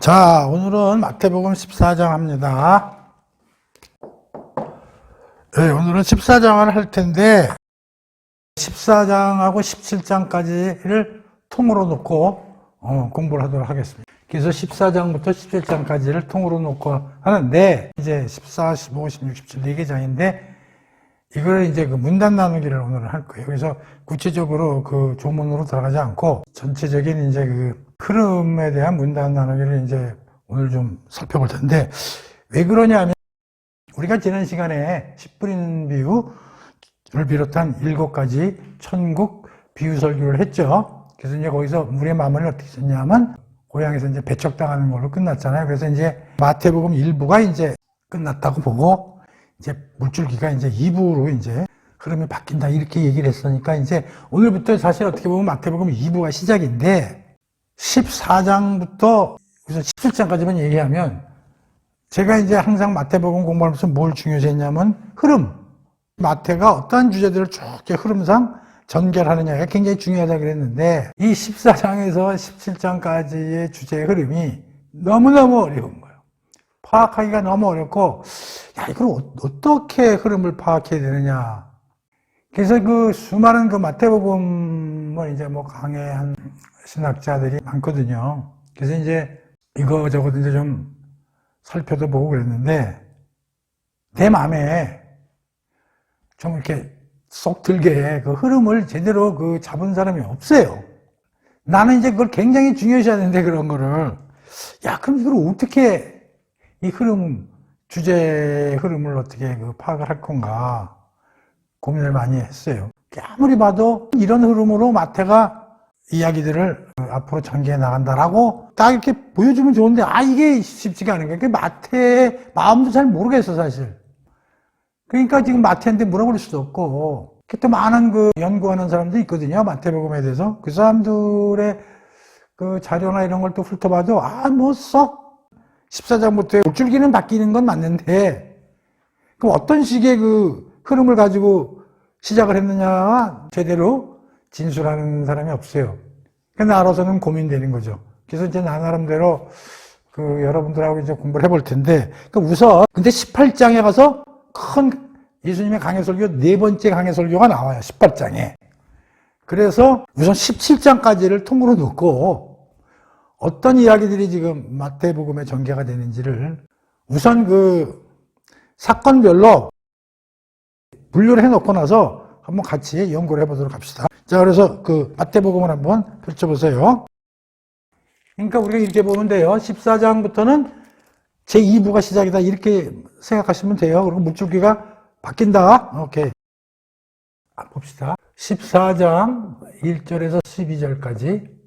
자, 오늘은 마태복음 14장 합니다. 네, 오늘은 14장을 할 텐데 14장하고 17장까지를 통으로 놓고 공부를 하도록 하겠습니다. 그래서 14장부터 17장까지를 통으로 놓고 하는데 이제 14, 15, 16, 17 4개 장인데 이걸 이제 그 문단 나누기를 오늘 할 거예요. 그래서 구체적으로 그 조문으로 들어가지 않고 전체적인 이제 그 흐름에 대한 문단 나누기를 이제 오늘 좀 살펴볼 텐데 왜 그러냐면 우리가 지난 시간에 씨 뿌리는 비유를 비롯한 7가지 천국 비유 설교를 했죠. 그래서 이제 거기서 물의 마무리를 어떻게 했냐면 고향에서 이제 배척당하는 걸로 끝났잖아요. 그래서 이제 마태복음 1부가 이제 끝났다고 보고 이제 물줄기가 이제 2부로 이제 흐름이 바뀐다 이렇게 얘기를 했으니까 이제 오늘부터 사실 어떻게 보면 마태복음 2부가 시작인데 14장부터 그래서 17장까지만 얘기하면 제가 이제 항상 마태복음 공부하면서 뭘 중요시 했냐면 흐름. 마태가 어떠한 주제들을 쭉 흐름상 전개하느냐가 굉장히 중요하다고 그랬는데 이 14장에서 17장까지의 주제의 흐름이 너무너무 어려운 거예요. 파악하기가 너무 어렵고 야 이걸 어떻게 흐름을 파악해야 되느냐. 그래서 그 수많은 그 마태복음을 이제 뭐 강해한 신학자들이 많거든요. 그래서 이제 이거저거 이제 좀 살펴도 보고 그랬는데 내 마음에 좀 이렇게 쏙 들게 그 흐름을 제대로 그 잡은 사람이 없어요. 나는 이제 그걸 굉장히 중요시 하는데 그런 거를 야 그럼 이걸 어떻게 이 흐름 주제 흐름을 어떻게 그 파악을 할 건가 고민을 많이 했어요. 아무리 봐도 이런 흐름으로 마태가 이야기들을 앞으로 전개해 나간다라고 딱 이렇게 보여주면 좋은데 이게 쉽지가 않은 거예요. 마태의 마음도 잘 모르겠어 사실. 그러니까 지금 마태한테 물어볼 수도 없고 또 많은 그 연구하는 사람도 있거든요. 마태복음에 대해서 그 사람들의 그 자료나 이런 걸 또 훑어봐도 뭐 썩 14장부터 물줄기는 바뀌는 건 맞는데 그럼 어떤 식의 그 흐름을 가지고 시작을 했느냐 제대로 진술하는 사람이 없어요. 나로서는 고민되는 거죠. 그래서 이제 나 나름대로 그 여러분들하고 이제 공부를 해볼 텐데, 우선 근데 18장에 가서 큰 예수님의 강해 설교 4번째 강해 설교가 나와요. 18장에. 그래서 우선 17장까지를 통으로 놓고 어떤 이야기들이 지금 마태복음에 전개가 되는지를 우선 그 사건별로 분류를 해놓고 나서 한번 같이 연구를 해보도록 합시다. 자, 그래서 그 마태복음을 한번 펼쳐보세요. 그러니까 우리가 이렇게 보면 돼요. 14장부터는 제2부가 시작이다. 이렇게 생각하시면 돼요. 그리고 물줄기가 바뀐다. 오케이. 봅시다. 14장 1절에서 12절까지.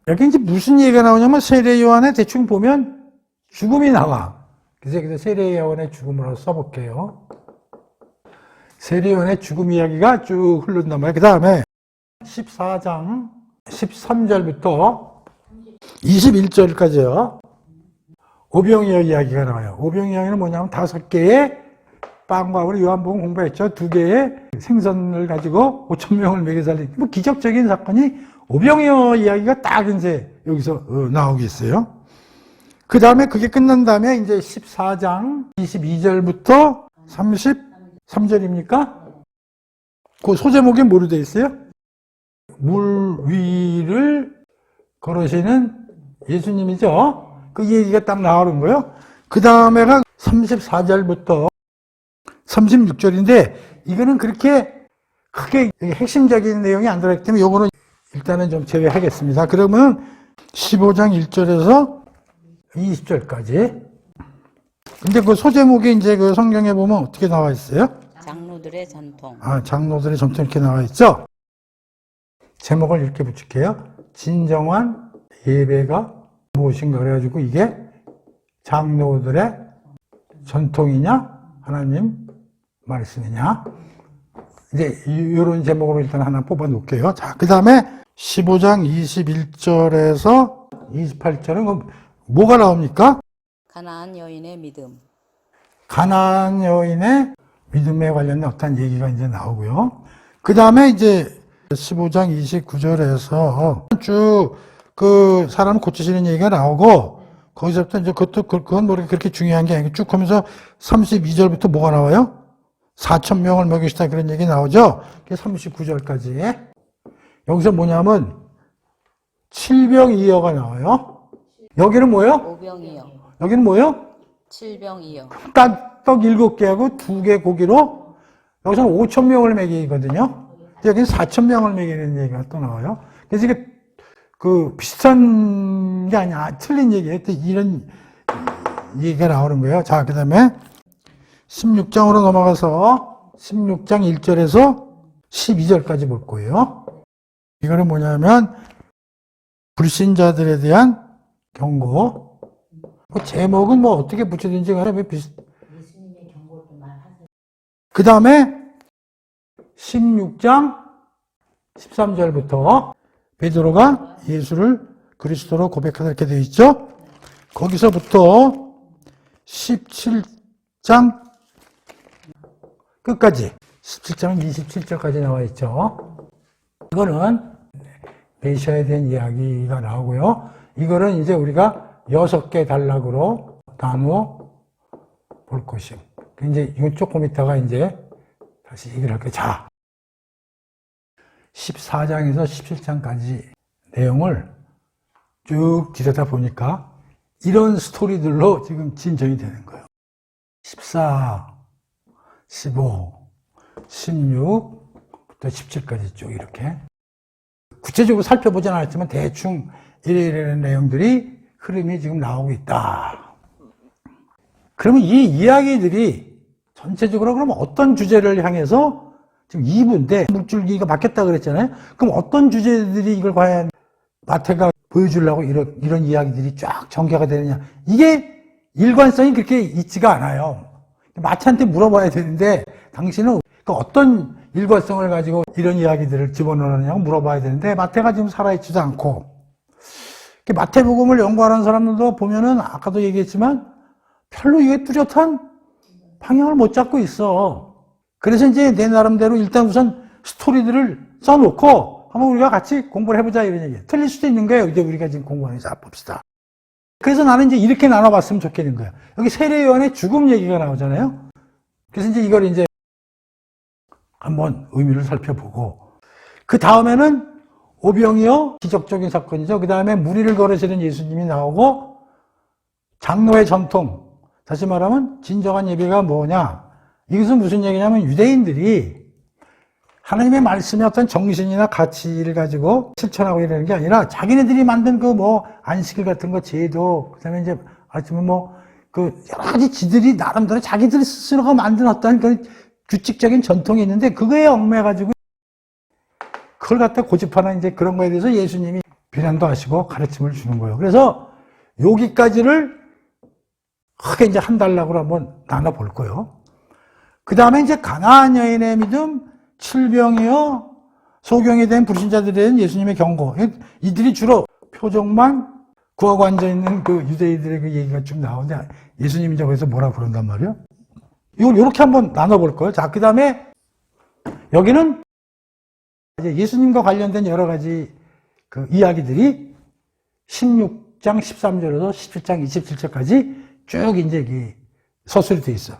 여기 이제 무슨 얘기가 나오냐면 세례 요한에 대충 보면 죽음이 나와. 그래서 세례 요한의 죽음으로 써볼게요. 세례 요한의 죽음 이야기가 쭉 흐른단 말이에요. 그 다음에 14장 13절부터 21절까지요. 오병이어 이야기가 나와요. 오병이어 이야기는 뭐냐면 5개의 빵과 우리 요한복음 공부했죠. 2개의 생선을 가지고 5,000명을 먹여 살린 뭐 기적적인 사건이 오병이어 이야기가 딱 이제 여기서 나오겠어요. 그 다음에 그게 끝난 다음에 이제 14장 22절부터 33절입니까? 그 소제목에 뭐로 되어 있어요? 물 위를 걸으시는 예수님이죠. 그 얘기가 딱 나오는 거예요. 그 다음에가 34절부터 36절인데 이거는 그렇게 크게 핵심적인 내용이 안 들어있기 때문에 요거는 일단은 좀 제외하겠습니다. 그러면 15장 1절에서 20절까지. 근데 그 소제목이 이제 그 성경에 보면 어떻게 나와 있어요? 장로들의 전통. 장로들의 전통 이렇게 나와 있죠? 제목을 이렇게 붙일게요. 진정한 예배가 무엇인가 그래가지고 이게 장로들의 전통이냐? 하나님 말씀이냐? 이제 이런 제목으로 일단 하나 뽑아 놓을게요. 자, 그 다음에 15장 21절에서 28절은 뭐가 나옵니까? 가나안 여인의 믿음. 가나안 여인의 믿음에 관련된 어떤 얘기가 이제 나오고요. 그 다음에 이제 15장 29절에서 쭉 그 사람을 고치시는 얘기가 나오고, 거기서부터 이제 그건 뭐 그렇게 중요한 게 아니고 쭉 하면서 32절부터 뭐가 나와요? 4,000명을 먹이시다 그런 얘기 나오죠? 그게 39절까지. 여기서 뭐냐면, 7병2여가 나와요. 여기는 뭐예요? 오병이요. 여기는 뭐예요? 7병이요. 떡 7개하고 2개 고기로 여기서는 5,000명을 먹이거든요. 여기는 4,000명을 먹이는 얘기가 또 나와요. 그래서 이게 그 비슷한 게 아니야. 틀린 얘기예요. 또 이런 얘기가 나오는 거예요. 자, 그 다음에 16장으로 넘어가서 16장 1절에서 12절까지 볼 거예요. 이거는 뭐냐면 불신자들에 대한 경고. 제목은 뭐 어떻게 붙이든지 간에 그 다음에 16장 13절부터 베드로가 예수를 그리스도로 고백하다 이렇게 되어 있죠. 거기서부터 17장 끝까지 17장 27절까지 나와 있죠. 이거는 메시아에 대한 이야기가 나오고요. 이거는 이제 우리가 6개 단락으로 나누어 볼 것이요. 이제 이건 조금 있다가 이제 다시 얘기를 할게요. 자, 14장에서 17장까지 내용을 쭉 들여다 보니까 이런 스토리들로 지금 진전이 되는 거예요. 14, 15, 16부터 17까지 쭉 이렇게. 구체적으로 살펴보진 않았지만 대충 이런 내용들이 흐름이 지금 나오고 있다. 그러면 이 이야기들이 전체적으로 그럼 어떤 주제를 향해서 지금 2부인데 물줄기가 바뀌었다 그랬잖아요. 그럼 어떤 주제들이 이걸 과연 마태가 보여주려고 이런 이야기들이 쫙 전개가 되느냐. 이게 일관성이 그렇게 있지가 않아요. 마태한테 물어봐야 되는데 당신은 어떤 일관성을 가지고 이런 이야기들을 집어넣느냐고 물어봐야 되는데 마태가 지금 살아있지도 않고 마태복음을 연구하는 사람들도 보면은 아까도 얘기했지만 별로 이게 뚜렷한 방향을 못 잡고 있어. 그래서 이제 내 나름대로 일단 우선 스토리들을 써놓고 한번 우리가 같이 공부를 해보자 이런 얘기예요. 틀릴 수도 있는 거예요. 이제 우리가 지금 공부하는 자 봅시다. 그래서 나는 이제 이렇게 나눠봤으면 좋겠는 거예요. 여기 세례 요한의 죽음 얘기가 나오잖아요. 그래서 이제 이걸 이제 한번 의미를 살펴보고 그 다음에는 오병이어 기적적인 사건이죠. 그 다음에 무리를 걸으시는 예수님이 나오고 장로의 전통, 다시 말하면 진정한 예배가 뭐냐. 이것은 무슨 얘기냐면 유대인들이 하나님의 말씀의 어떤 정신이나 가치를 가지고 실천하고 이러는 게 아니라 자기네들이 만든 그 뭐 안식일 같은 거 제도, 그 다음에 이제 아침에 뭐 그 여러 가지 지들이 나름대로 자기들 스스로가 만든 어떤 그 규칙적인 전통이 있는데 그거에 얽매가지고 그걸 갖다 고집하는 이제 그런 거에 대해서 예수님이 비난도 하시고 가르침을 주는 거예요. 그래서 여기까지를 크게 이제 한 단락으로 한번 나눠볼 거예요. 그 다음에 이제 가나안 여인의 믿음, 칠병이요, 소경에 대한 불신자들에 대한 예수님의 경고. 이들이 주로 표정만 구하고 앉아있는 그 유대인들의 그 얘기가 쭉 나오는데 예수님이 이제 거기서 뭐라 그런단 말이에요? 이걸 이렇게 한번 나눠볼 거예요. 자, 그 다음에 여기는 이제 예수님과 관련된 여러 가지 그 이야기들이 16장 13절에서 17장 27절까지 쭉 이제 서술이 돼 있어.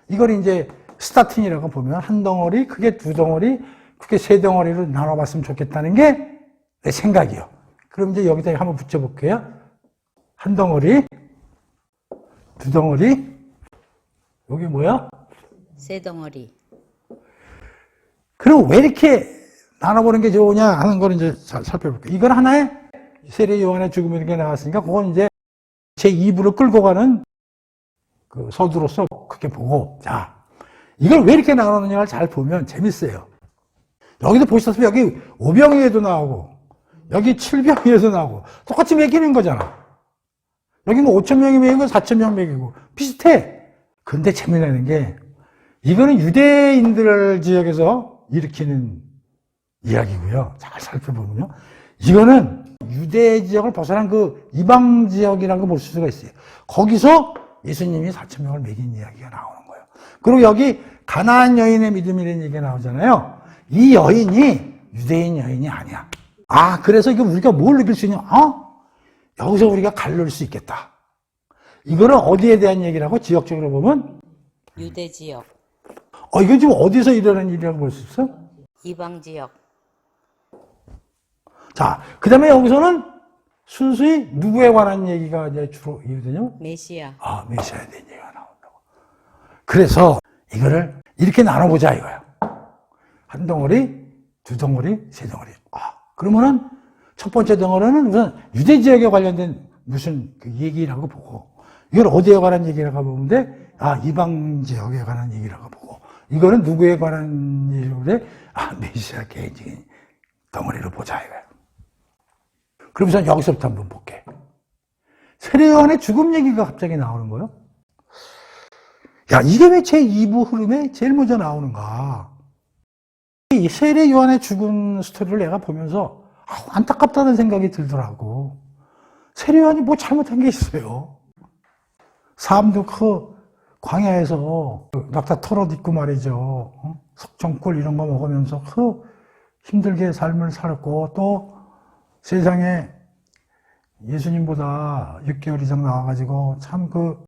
이걸 이제 스타팅이라고 보면 한 덩어리, 크게 두 덩어리, 크게 세 덩어리로 나눠봤으면 좋겠다는 게 내 생각이요. 그럼 이제 여기다 한번 붙여볼게요. 한 덩어리, 두 덩어리, 여기 뭐야? 세 덩어리. 그럼 왜 이렇게 나눠보는 게 좋으냐 하는 걸 이제 살펴볼게요. 이건 하나의 세례 요한의 죽음이라는 게 나왔으니까 그건 이제 제 2부를 끌고 가는 그 서두로서 크게 보고, 자, 이걸 왜 이렇게 나누느냐를 잘 보면 재밌어요. 여기도 보시다시피 여기 오병이에도 나오고, 여기 칠병이에도 나오고, 똑같이 매기는 거잖아. 여기 뭐 5,000명이 매기고 4,000명 매기고, 비슷해. 근데 재미나는 게, 이거는 유대인들 지역에서 일으키는 이야기고요. 잘 살펴보면요. 이거는 유대 지역을 벗어난 그 이방 지역이라고 볼 수가 있어요. 거기서 예수님이 4,000명을 먹인 이야기가 나오는 거예요. 그리고 여기 가나안 여인의 믿음이라는 얘기가 나오잖아요. 이 여인이 유대인 여인이 아니야. 그래서 이거 우리가 뭘 느낄 수 있냐? 여기서 우리가 갈릴 수 있겠다. 이거는 어디에 대한 얘기라고? 지역적으로 보면? 유대 지역, 이건 지금 어디서 일어난 일이라고 볼 수 있어? 이방 지역, 자, 그 다음에 여기서는 순수히 누구에 관한 얘기가 이제 주로 이루어지냐면? 메시아, 메시아에 대한 얘기가 나온다고. 그래서 이거를 이렇게 나눠보자 이거야. 한 덩어리, 두 덩어리, 세 덩어리. 그러면은 첫 번째 덩어리는 우선 유대 지역에 관련된 무슨 그 얘기라고 보고, 이걸 어디에 관한 얘기라고 보면 돼? 이방 지역에 관한 얘기라고 보고, 이거는 누구에 관한 얘기라고 돼? 메시아 개인적인 덩어리로 보자 이거야. 그러면서 여기서부터 한번 볼게. 세례요한의 죽음 얘기가 갑자기 나오는 거예요? 이게 왜 제 2부 흐름에 제일 먼저 나오는가? 이 세례요한의 죽음 스토리를 내가 보면서 안타깝다는 생각이 들더라고. 세례요한이 뭐 잘못한 게 있어요. 사람도 그 광야에서 낙타 털옷 입고 말이죠. 석정꿀 이런 거 먹으면서 그 힘들게 삶을 살았고, 또 세상에 예수님보다 6개월 이상 나와가지고 참 그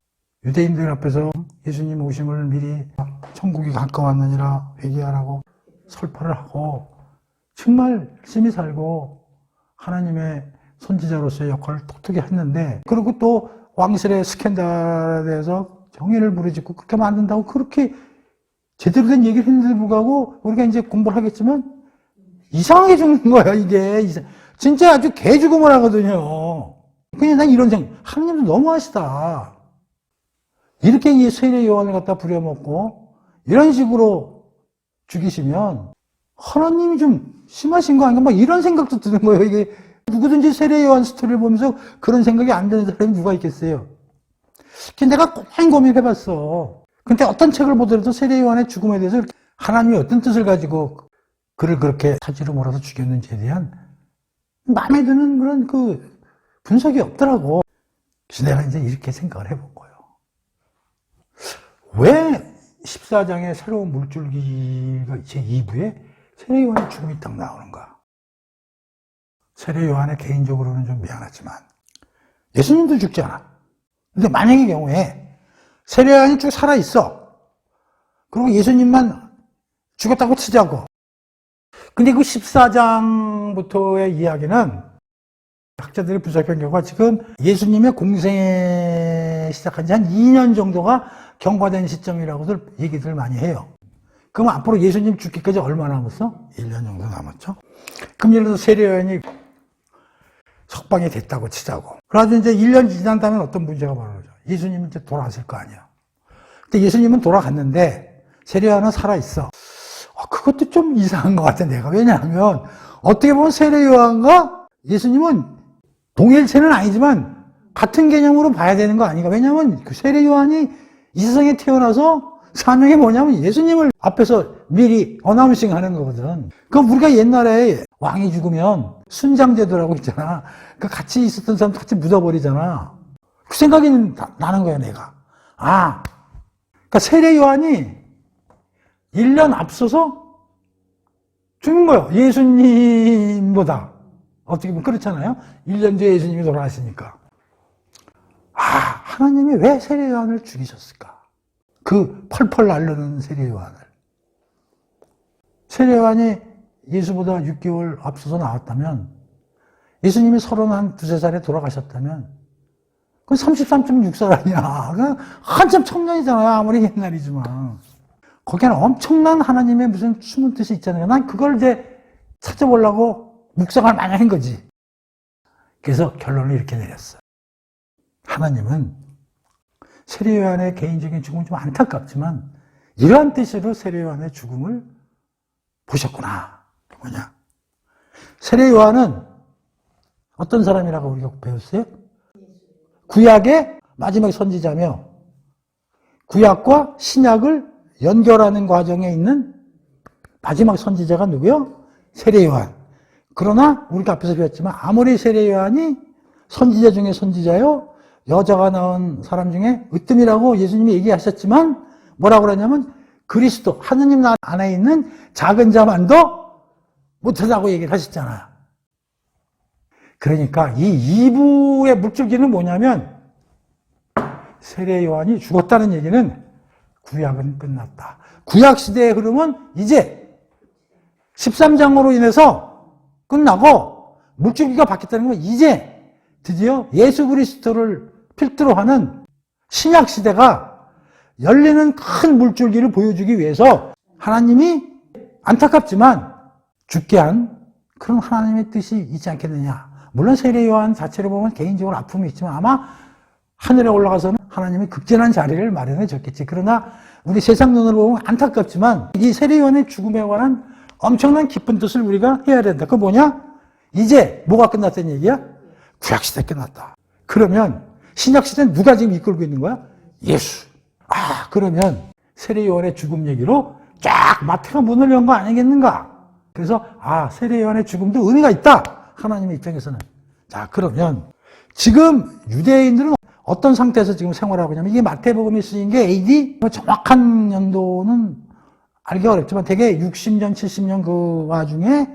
유대인들 앞에서 예수님 오심을 미리 천국이 가까웠느니라 회개하라고 설파를 하고 정말 열심히 살고 하나님의 선지자로서의 역할을 톡톡히 했는데, 그리고 또 왕실의 스캔들에 대해서 정의를 부르짖고 그렇게 만든다고 그렇게 제대로 된 얘기를 했는데도 불구하고 우리가 이제 공부를 하겠지만 이상하게 죽는 거야, 이게. 진짜 아주 개죽음을 하거든요. 그냥 난 이런 생각, 하나님도 너무하시다. 이렇게 이 세례 요한을 갖다 부려먹고 이런 식으로 죽이시면 하나님이 좀 심하신 거 아닌가? 막 이런 생각도 드는 거예요. 이게 누구든지 세례 요한 스토리를 보면서 그런 생각이 안 드는 사람이 누가 있겠어요? 내가 고민 고민해봤어. 근데 어떤 책을 보더라도 세례 요한의 죽음에 대해서 하나님이 어떤 뜻을 가지고 그를 그렇게 사지로 몰아서 죽였는지에 대한 마음에 드는 그런 그 분석이 없더라고. 그래서 내가 이제 이렇게 생각을 해본 거예요. 왜 14장의 새로운 물줄기가 제2부에 세례 요한의 죽음이 딱 나오는가? 세례 요한의 개인적으로는 좀 미안하지만 예수님도 죽지 않아. 근데 만약의 경우에 세례 요한이 쭉 살아있어. 그리고 예수님만 죽었다고 치자고. 근데 그 14장부터의 이야기는 학자들이 분석한 결과 지금 예수님의 공생에 시작한 지 한 2년 정도가 경과된 시점이라고들 얘기들 많이 해요. 그럼 앞으로 예수님 죽기까지 얼마 남았어? 1년 정도 남았죠. 그럼 예를 들어서 세례요한이 석방이 됐다고 치자고. 그래가지고 이제 1년 지난 다음에 어떤 문제가 벌어져. 예수님은 이제 돌아왔을 거 아니야. 근데 예수님은 돌아갔는데 세례요한은 살아있어. 그것도 좀 이상한 것 같아, 내가. 왜냐하면 어떻게 보면 세례요한과 예수님은 동일체는 아니지만 같은 개념으로 봐야 되는 거 아닌가. 왜냐하면 그 세례요한이 이 세상에 태어나서 사명이 뭐냐면 예수님을 앞에서 미리 어나운싱 하는 거거든. 그럼 우리가 옛날에 왕이 죽으면 순장제도라고 있잖아. 그 같이 있었던 사람 같이 묻어버리잖아. 그 생각이 나는 거야, 내가. 그러니까 세례요한이 1년 앞서서 죽은 거예요. 예수님보다. 어떻게 보면 그렇잖아요. 1년 뒤에 예수님이 돌아가시니까. 하나님이 왜 세례요한을 죽이셨을까? 그 펄펄 날르는 세례요한을. 세례요한이 예수보다 6개월 앞서서 나왔다면, 예수님이 32살에 돌아가셨다면, 그건 33.6살 아니야. 그건 한참 청년이잖아요. 아무리 옛날이지만. 거기에는 엄청난 하나님의 무슨 숨은 뜻이 있잖아요. 난 그걸 이제 찾아보려고 묵상을 많이 한 거지. 그래서 결론을 이렇게 내렸어. 하나님은 세례요한의 개인적인 죽음은 좀 안타깝지만 이러한 뜻으로 세례요한의 죽음을 보셨구나. 뭐냐? 세례요한은 어떤 사람이라고 우리가 배웠어요? 구약의 마지막 선지자며 구약과 신약을 연결하는 과정에 있는 마지막 선지자가 누구요? 세례요한. 그러나 우리가 앞에서 배웠지만 아무리 세례요한이 선지자 중에 선지자요, 여자가 낳은 사람 중에 으뜸이라고 예수님이 얘기하셨지만 뭐라고 그러냐면 그리스도, 하느님 안에 있는 작은 자만도 못하다고 얘기를 하셨잖아요. 그러니까 이 2부의 물줄기는 뭐냐면 세례 요한이 죽었다는 얘기는 구약은 끝났다. 구약 시대의 흐름은 이제 13장으로 인해서 끝나고 물줄기가 바뀌었다는 건 이제 드디어 예수 그리스도를 필두로 하는 신약 시대가 열리는 큰 물줄기를 보여주기 위해서 하나님이 안타깝지만 죽게 한 그런 하나님의 뜻이 있지 않겠느냐. 물론 세례 요한 자체를 보면 개인적으로 아픔이 있지만 아마 하늘에 올라가서는 하나님이 극진한 자리를 마련해 줬겠지. 그러나 우리 세상 눈으로 보면 안타깝지만 이 세례 요한의 죽음에 관한 엄청난 깊은 뜻을 우리가 해야 된다. 그거 뭐냐? 이제 뭐가 끝났다는 얘기야? 구약시대 끝났다. 그러면 신약시대는 누가 지금 이끌고 있는 거야? 예수. 그러면 세례 요한의 죽음 얘기로 쫙 마태가 문을 연 거 아니겠는가? 그래서 세례 요한의 죽음도 의미가 있다. 하나님의 입장에서는. 자, 그러면 지금 유대인들은 어떤 상태에서 지금 생활하고 있냐면 이게 마태복음이 쓰인 게 AD 정확한 연도는 알기가 어렵지만 대개 60년, 70년 그 와중에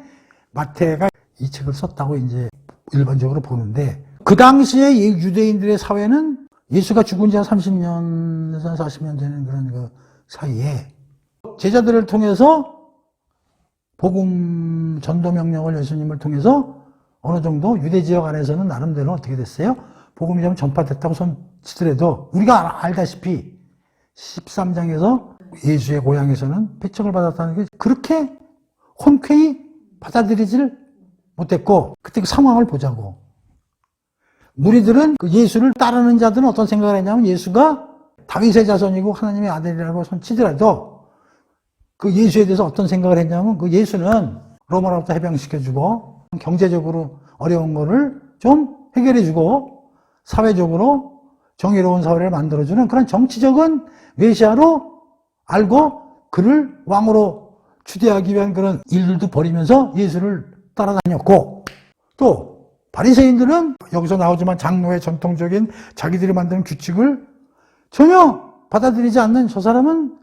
마태가 이 책을 썼다고 이제 일반적으로 보는데 그 당시에 이 유대인들의 사회는 예수가 죽은 지 한 30년에서 40년 되는 그런 그 사이에 제자들을 통해서 복음 전도 명령을 예수님을 통해서 어느 정도 유대 지역 안에서는 나름대로 어떻게 됐어요? 복음이 좀 전파됐다고 손치더라도 우리가 알다시피 13장에서 예수의 고향에서는 배척을 받았다는 게 그렇게 흔쾌히 받아들이지를 못했고 그때 그 상황을 보자고. 무리들은 그 예수를 따르는 자들은 어떤 생각을 했냐면 예수가 다윗의 자손이고 하나님의 아들이라고 손치더라도 그 예수에 대해서 어떤 생각을 했냐면 그 예수는 로마로부터 해방시켜주고 경제적으로 어려운 거를 좀 해결해주고 사회적으로 정의로운 사회를 만들어주는 그런 정치적인 메시아로 알고 그를 왕으로 추대하기 위한 그런 일들도 벌이면서 예수를 따라다녔고 또 바리새인들은 여기서 나오지만 장로의 전통적인 자기들이 만드는 규칙을 전혀 받아들이지 않는 저 사람은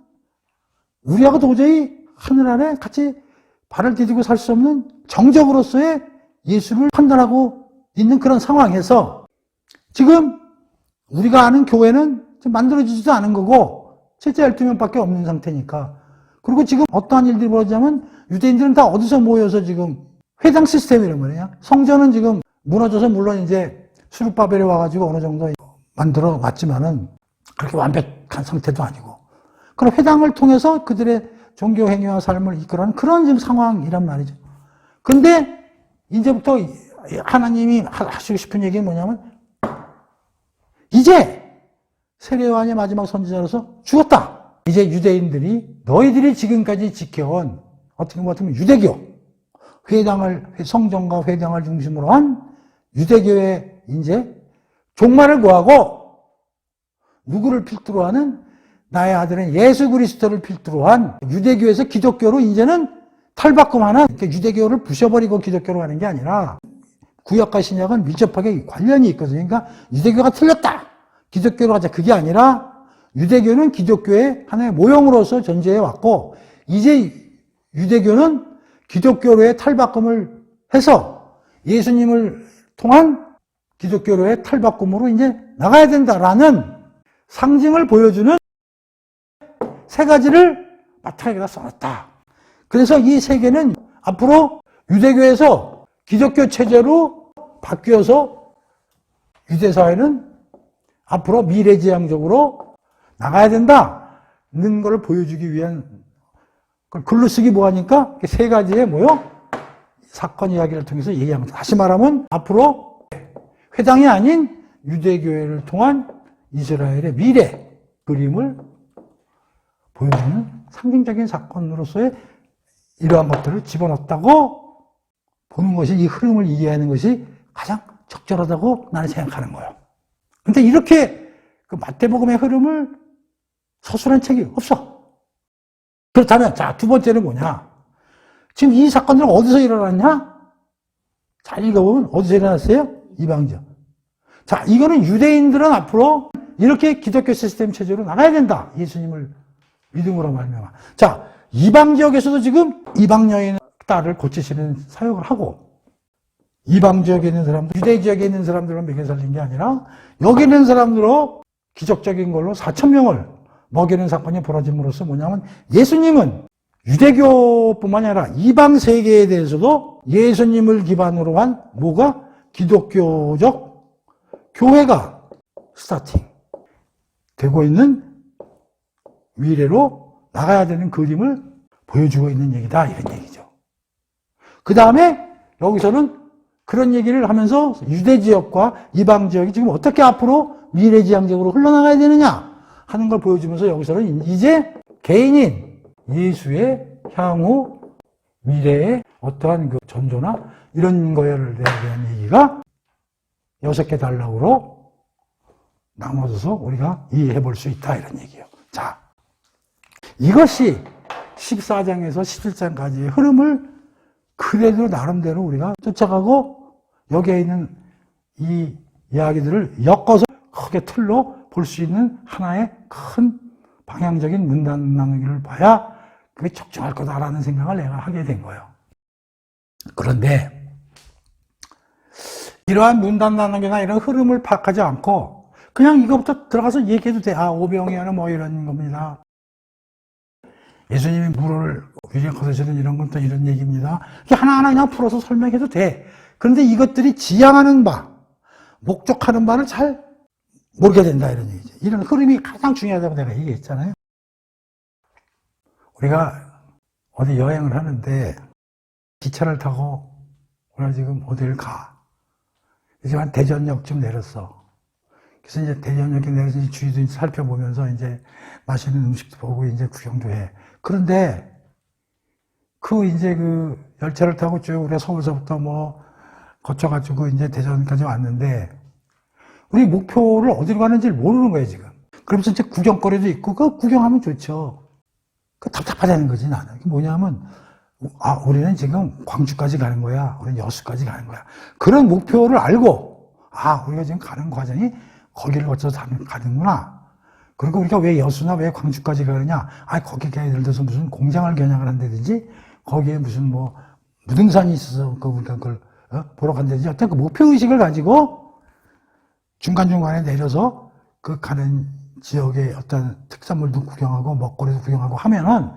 우리하고 도저히 하늘 아래 같이 발을 디디고 살 수 없는 정적으로서의 예수를 판단하고 있는 그런 상황에서 지금 우리가 아는 교회는 지금 만들어지지도 않은 거고 실제 12명밖에 없는 상태니까 그리고 지금 어떠한 일들이 벌어지냐면 유대인들은 다 어디서 모여서 지금 회당 시스템이란 말이에요. 성전은 지금 무너져서 물론 이제 수르바벨이 와가지고 어느 정도 만들어 왔지만은 그렇게 완벽한 상태도 아니고 그런 회당을 통해서 그들의 종교 행위와 삶을 이끌어가는 그런 지금 상황이란 말이죠. 근데 이제부터 하나님이 하시고 싶은 얘기는 뭐냐면 이제 세례 요한의 마지막 선지자로서 죽었다. 이제 유대인들이 너희들이 지금까지 지켜온 어떻게 보면 유대교 성전과 회당을 중심으로 한 유대교의 이제 종말을 구하고 누구를 필두로 하는 나의 아들은 예수 그리스도를 필두로 한 유대교에서 기독교로 이제는 탈바꿈하는 유대교를 부셔버리고 기독교로 가는 게 아니라 구약과 신약은 밀접하게 관련이 있거든요. 그러니까 유대교가 틀렸다. 기독교로 가자. 그게 아니라 유대교는 기독교의 하나의 모형으로서 존재해 왔고 이제 유대교는 기독교로의 탈바꿈을 해서 예수님을 통한 기독교로의 탈바꿈으로 이제 나가야 된다라는 상징을 보여주는 세 가지를 마태가 써놨다. 그래서 이 세 개는 앞으로 유대교에서 기독교 체제로 바뀌어서 유대사회는 앞으로 미래지향적으로 나가야 된다는 걸 보여주기 위한 글로 쓰기 뭐하니까 세 가지의 사건 이야기를 통해서 얘기합니다. 다시 말하면 앞으로 회당이 아닌 유대교회를 통한 이스라엘의 미래 그림을 보여주는 상징적인 사건으로서의 이러한 것들을 집어넣었다고 보는 것이 이 흐름을 이해하는 것이 가장 적절하다고 나는 생각하는 거예요. 근데 이렇게 그 마태복음의 흐름을 서술한 책이 없어. 그렇다면 자, 두 번째는 뭐냐? 지금 이 사건들은 어디서 일어났냐? 잘 읽어보면 어디서 일어났어요? 이방지역. 자, 이거는 유대인들은 앞으로 이렇게 기독교 시스템 체제로 나가야 된다. 예수님을 믿음으로 말미암아. 자, 이방 지역에서도 지금 이방 여인 딸을 고치시는 사역을 하고 이방 지역에 있는 사람들, 유대 지역에 있는 사람들을 먹여 살린 게 아니라 여기 있는 사람들로 기적적인 걸로 4,000명을 먹이는 사건이 벌어짐으로써 뭐냐면 예수님은 유대교뿐만 아니라 이방 세계에 대해서도 예수님을 기반으로 한 뭐가? 기독교적 교회가 스타팅 되고 있는 미래로 나가야 되는 그림을 보여주고 있는 얘기다, 이런 얘기죠. 그 다음에 여기서는 그런 얘기를 하면서 유대 지역과 이방 지역이 지금 어떻게 앞으로 미래지향적으로 흘러나가야 되느냐 하는 걸 보여주면서 여기서는 이제 개인인 예수의 향후 미래의 어떠한 그 전조나 이런 거에 대한 얘기가 6개 단락으로 나눠져서 우리가 이해해 볼 수 있다, 이런 얘기예요. 자, 이것이 14장에서 17장까지의 흐름을 그래도 나름대로 우리가 쫓아가고 여기에 있는 이 이야기들을 엮어서 크게 틀로 볼 수 있는 하나의 큰 방향적인 문단 나누기를 봐야 그게 적중할 거다라는 생각을 내가 하게 된 거예요. 그런데 이러한 문단 나누기나 이런 흐름을 파악하지 않고 그냥 이거부터 들어가서 얘기해도 돼. 아, 오병이어는 뭐 이런 겁니다. 예수님이 물을 위에 거두시는 이런 건 또 이런 얘기입니다. 하나하나 그냥 풀어서 설명해도 돼. 그런데 이것들이 지향하는 바, 목적하는 바를 잘 모르게 된다, 이런 얘기죠. 이런 흐름이 가장 중요하다고 내가 얘기했잖아요. 우리가 어디 여행을 하는데 기차를 타고 우리가 지금 어디를 가. 지금 한 대전역쯤 내렸어. 그래서 이제 대전역에 내려서 주위도 살펴보면서 이제 맛있는 음식도 보고 이제 구경도 해. 그런데 이제 그 열차를 타고 쭉 우리가 서울서부터 뭐 거쳐가지고 이제 대전까지 왔는데 우리 목표를 어디로 가는지를 모르는 거예요, 지금. 그러면서 이제 구경거리도 있고, 그 구경하면 좋죠. 그 답답하다는 거지, 나는. 그게 뭐냐면, 아, 우리는 지금 광주까지 가는 거야. 우리는 여수까지 가는 거야. 그런 목표를 알고, 아, 우리가 지금 가는 과정이 거기를 거쳐서 가는구나. 그리고 우리가 왜 여수나 왜 광주까지 가느냐? 아, 거기가 예를 들어서 무슨 공장을 겨냥을 한다든지, 거기에 무슨 뭐, 무등산이 있어서 우리가 그걸 보러 간다든지, 어떤 그 목표의식을 가지고, 중간중간에 내려서 그 가는 지역의 어떤 특산물도 구경하고 먹거리도 구경하고 하면은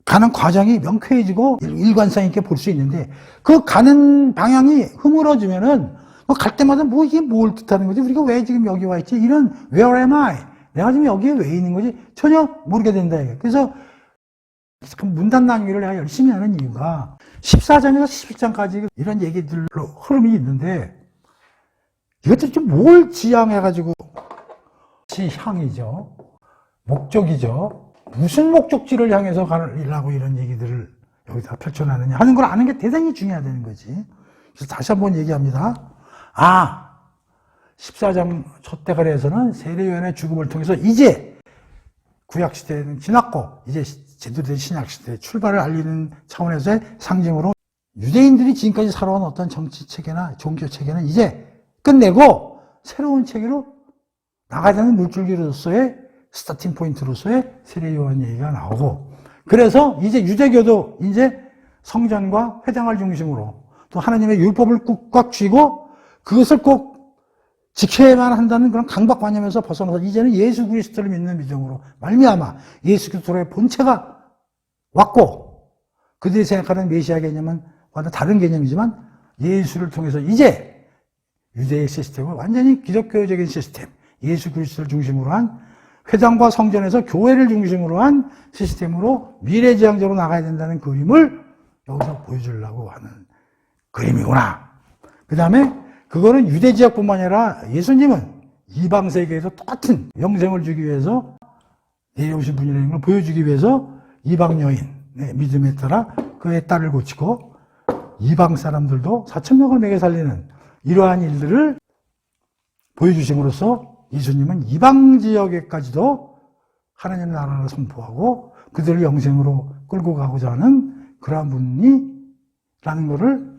가는 과정이 명쾌해지고 일관성 있게 볼 수 있는데 그 가는 방향이 흐물어지면은 갈 때마다 뭐 이게 뭘 뜻하는 거지? 우리가 왜 지금 여기 와 있지? 이런 Where am I? 내가 지금 여기에 왜 있는 거지? 전혀 모르게 된다. 그래서 문단 낭비를 내가 열심히 하는 이유가 14장에서 17장까지 이런 얘기들로 흐름이 있는데 이것들이 좀 뭘 지향해가지고 지향이죠. 목적이죠. 무슨 목적지를 향해서 가려고 이런 얘기들을 여기다 펼쳐놨느냐 하는 걸 아는 게 대단히 중요하다는 거지. 그래서 다시 한번 얘기합니다. 14장 첫대가리에서는 세례요한의 죽음을 통해서 이제 구약시대는 지났고 이제 제대로 된 신약시대의 출발을 알리는 차원에서의 상징으로 유대인들이 지금까지 살아온 어떤 정치체계나 종교체계는 이제 끝내고 새로운 체계로 나가야 되는 물줄기로서의 스타팅 포인트로서의 세례요한 얘기가 나오고 그래서 이제 유대교도 이제 성전과 회당을 중심으로 또 하나님의 율법을 꽉 쥐고 그것을 꼭 지켜야만 한다는 그런 강박관념에서 벗어나서 이제는 예수 그리스도를 믿는 믿음으로 말미암아 예수 그리스도의 본체가 왔고 그들이 생각하는 메시아 개념은 완전 다른 개념이지만 예수를 통해서 이제 유대의 시스템은 완전히 기독교적인 시스템, 예수 그리스도를 중심으로 한 회당과 성전에서 교회를 중심으로 한 시스템으로 미래지향적으로 나가야 된다는 그림을 여기서 보여주려고 하는 그림이구나. 그 다음에 그거는 유대 지역뿐만 아니라 예수님은 이방 세계에서 똑같은 영생을 주기 위해서 내려오신 분이라는 걸 보여주기 위해서 이방 여인의 믿음에 따라 그의 딸을 고치고 이방 사람들도 4,000명을 먹여 살리는 이러한 일들을 보여주심으로써 예수님은 이방 지역에까지도 하나님의 나라를 선포하고 그들을 영생으로 끌고 가고자 하는 그러한 분이라는 것을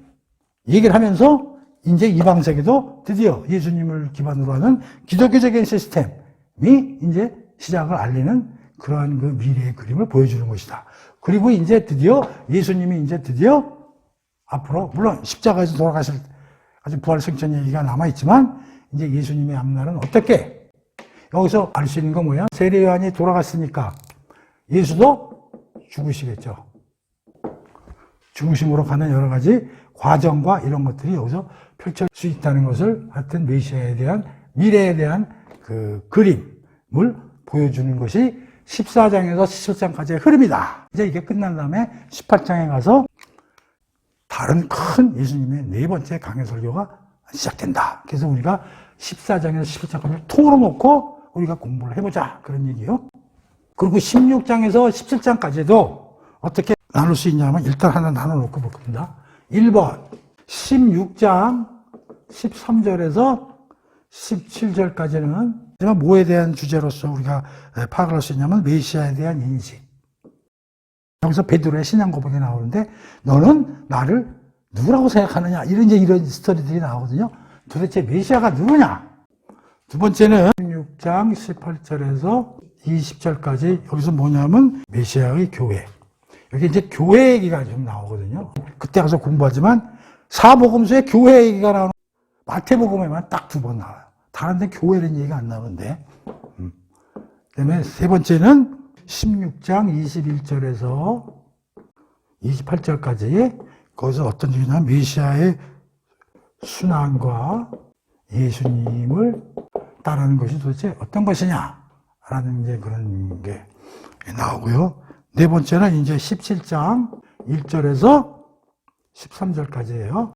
얘기를 하면서 이제 이방 세계도 드디어 예수님을 기반으로 하는 기독교적인 시스템이 이제 시작을 알리는 그러한 그 미래의 그림을 보여주는 것이다. 그리고 이제 드디어 예수님이 이제 드디어 앞으로 물론 십자가에서 돌아가실 아직 부활 승천 얘기가 남아있지만 이제 예수님의 앞날은 어떻게 여기서 알 수 있는 건 뭐야? 세례 요한이 돌아갔으니까 예수도 죽으시겠죠. 죽으심으로 가는 여러 가지 과정과 이런 것들이 여기서 펼쳐질 수 있다는 것을 하여튼 메시아에 대한 미래에 대한 그 그림을 보여주는 것이 14장에서 17장까지의 흐름이다. 이제 이게 끝난 다음에 18장에 가서 다른 큰 예수님의 네 번째 강해 설교가 시작된다. 그래서 우리가 14장에서 17장까지 통으로 놓고 우리가 공부를 해보자. 그런 얘기요. 그리고 16장에서 17장까지도 어떻게 나눌 수 있냐면 일단 하나 나눠놓고 볼 겁니다. 1번 16장 13절에서 17절까지는 뭐에 대한 주제로서 우리가 파악을 할 수 있냐면 메시아에 대한 인식. 여기서 베드로의 신앙 고백이 나오는데 너는 나를 누구라고 생각하느냐 이런 스토리들이 나오거든요. 도대체 메시아가 누구냐? 두 번째는 16장 18절에서 20절까지 여기서 뭐냐면 메시아의 교회. 여기 이제 교회 얘기가 좀 나오거든요. 그때 가서 공부하지만 사복음서에 교회 얘기가 나오는 마태복음에만 딱 2번 나와요. 다른 데 교회라는 얘기가 안 나오는데. 그다음에 세 번째는 16장 21절에서 28절까지 거기서 어떤 얘기냐면 메시아의 순환과 예수님을 따르는 것이 도대체 어떤 것이냐라는 이제 그런 게 나오고요. 네 번째는 이제 17장 1절에서 13절까지예요.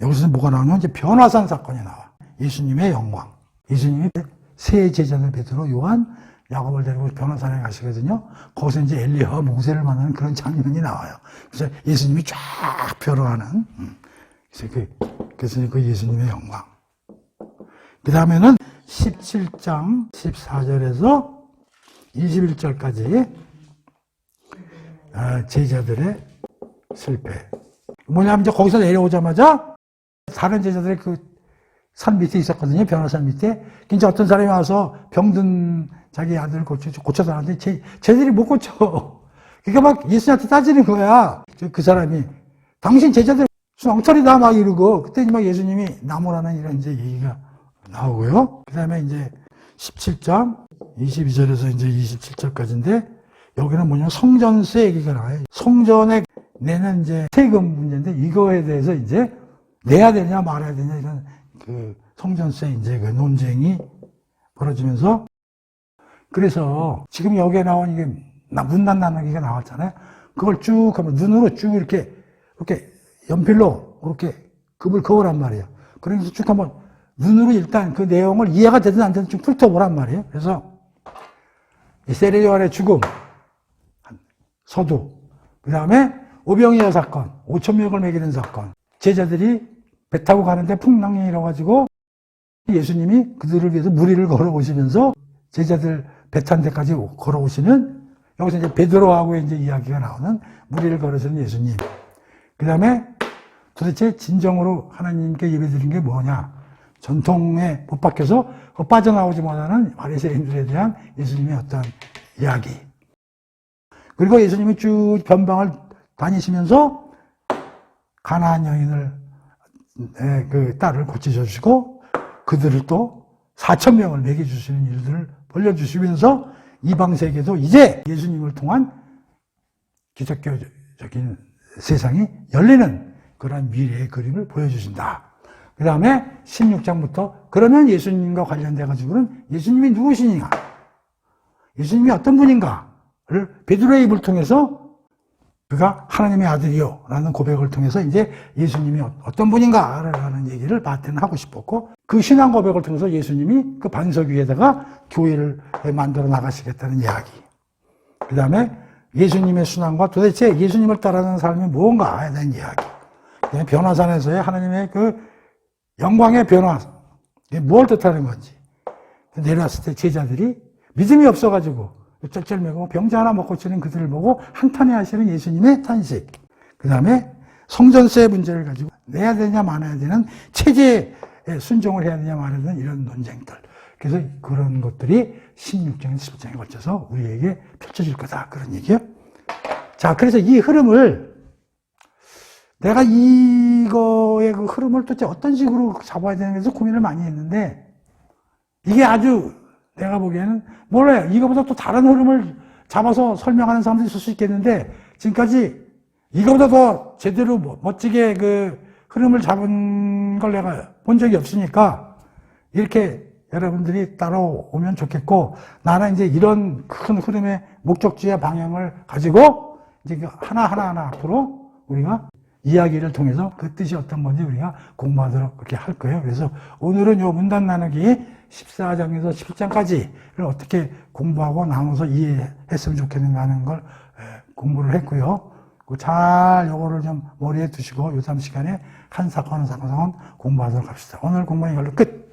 여기서 뭐가 나오냐면 이제 변화산 사건이 나와. 예수님의 영광. 예수님이 세 제자들 베드로, 요한, 야곱을 데리고 변화산에 가시거든요. 거기서 이제 엘리야와 모세를 만나는 그런 장면이 나와요. 그래서 예수님이 쫙 변화하는. 그래서 그 예수님의 영광. 그 다음에는 17장 14절에서 21절까지 제자들의 실패. 뭐냐면 이제 거기서 내려오자마자 다른 제자들이 그 산 밑에 있었거든요. 변화산 밑에. 이제 어떤 사람이 와서 병든 자기 아들을 고쳐달라는데 쟤들이 못 고쳐. 그러니까 막 예수님한테 따지는 거야. 그 사람이. 당신 제자들 무슨 엉터리다 막 이러고. 그때 막 예수님이 나무라는 이런 이제 얘기가 나오고요. 그 다음에 이제 17장 22절에서 이제 27절까지인데 여기는 뭐냐 성전세 얘기가 나와요. 성전에 내는 이제 세금 문제인데 이거에 대해서 이제 내야 되냐 말아야 되냐 이런 그 성전세 이제 그 논쟁이 벌어지면서 그래서 지금 여기에 나온 이게 문단 나누기가 나왔잖아요. 그걸 쭉 하면 눈으로 쭉 이렇게 연필로 이렇게 급을 그으란 말이에요. 그래서 쭉 한번 눈으로 일단 그 내용을 이해가 되든 안 되든 쭉 훑어보란 말이에요. 그래서 세례 요한의 죽음, 서두, 그 다음에 오병이어 사건, 5,000명을 먹이는 사건, 제자들이 배 타고 가는데 풍랑이 일어가지고 예수님이 그들을 위해서 무리를 걸어오시면서 제자들 배 탄 데까지 걸어오시는 여기서 이제 베드로하고 이제 이야기가 나오는 무리를 걸으시는 예수님. 그 다음에 도대체 진정으로 하나님께 예배드린 게 뭐냐? 전통에 못 박혀서 빠져나오지 못하는 바리새인들에 대한 예수님의 어떤 이야기. 그리고 예수님이 쭉 변방을 다니시면서 가나안 여인을 그 딸을 고치셔주시고 그들을 또 4,000명을 먹여주시는 일들을 벌려주시면서 이방 세계도 이제 예수님을 통한 기독교적인 세상이 열리는 그런 미래의 그림을 보여주신다. 그 다음에 16장부터 그러면 예수님과 관련돼 가지고는 예수님이 누구시냐, 예수님이 어떤 분인가를 베드로의 입을 통해서 그가 하나님의 아들이요 라는 고백을 통해서 이제 예수님이 어떤 분인가라는 얘기를 마태는 하고 싶었고 그 신앙 고백을 통해서 예수님이 그 반석 위에다가 교회를 만들어 나가시겠다는 이야기. 그 다음에 예수님의 순환과 도대체 예수님을 따르는 삶이 무언가에 대한 이야기. 그다음에 변화산에서의 하나님의 그 영광의 변화. 이게 뭘 뜻하는 건지. 내려왔을 때 제자들이 믿음이 없어가지고 쩔쩔매고 병자 하나 못 고치는 그들을 보고 한탄해 하시는 예수님의 탄식. 그 다음에 성전세 문제를 가지고 내야 되냐 말아야 되는 체제에 순종을 해야 되냐 말아야 되는 이런 논쟁들. 그래서 그런 것들이 16장, 17장에 걸쳐서 우리에게 펼쳐질 거다. 그런 얘기요. 자, 그래서 이 흐름을 내가 이거의 그 흐름을 도대체 어떤 식으로 잡아야 되는지 고민을 많이 했는데, 이게 아주 내가 보기에는 몰라요. 이거보다 또 다른 흐름을 잡아서 설명하는 사람도 있을 수 있겠는데, 지금까지 이거보다 더 제대로 멋지게 그 흐름을 잡은 걸 내가 본 적이 없으니까, 이렇게 여러분들이 따라오면 좋겠고, 나는 이제 이런 큰 흐름의 목적지와 방향을 가지고, 이제 하나하나 앞으로 우리가 이야기를 통해서 그 뜻이 어떤 건지 우리가 공부하도록 그렇게 할 거예요. 그래서 오늘은 요 문단 나누기 14장에서 17장까지를 어떻게 공부하고 나눠서 이해했으면 좋겠는가 하는 걸 공부를 했고요. 잘 요거를 좀 머리에 두시고 요 다음 시간에 한 사건 한 사건 공부하도록 합시다. 오늘 공부는 이걸로 끝!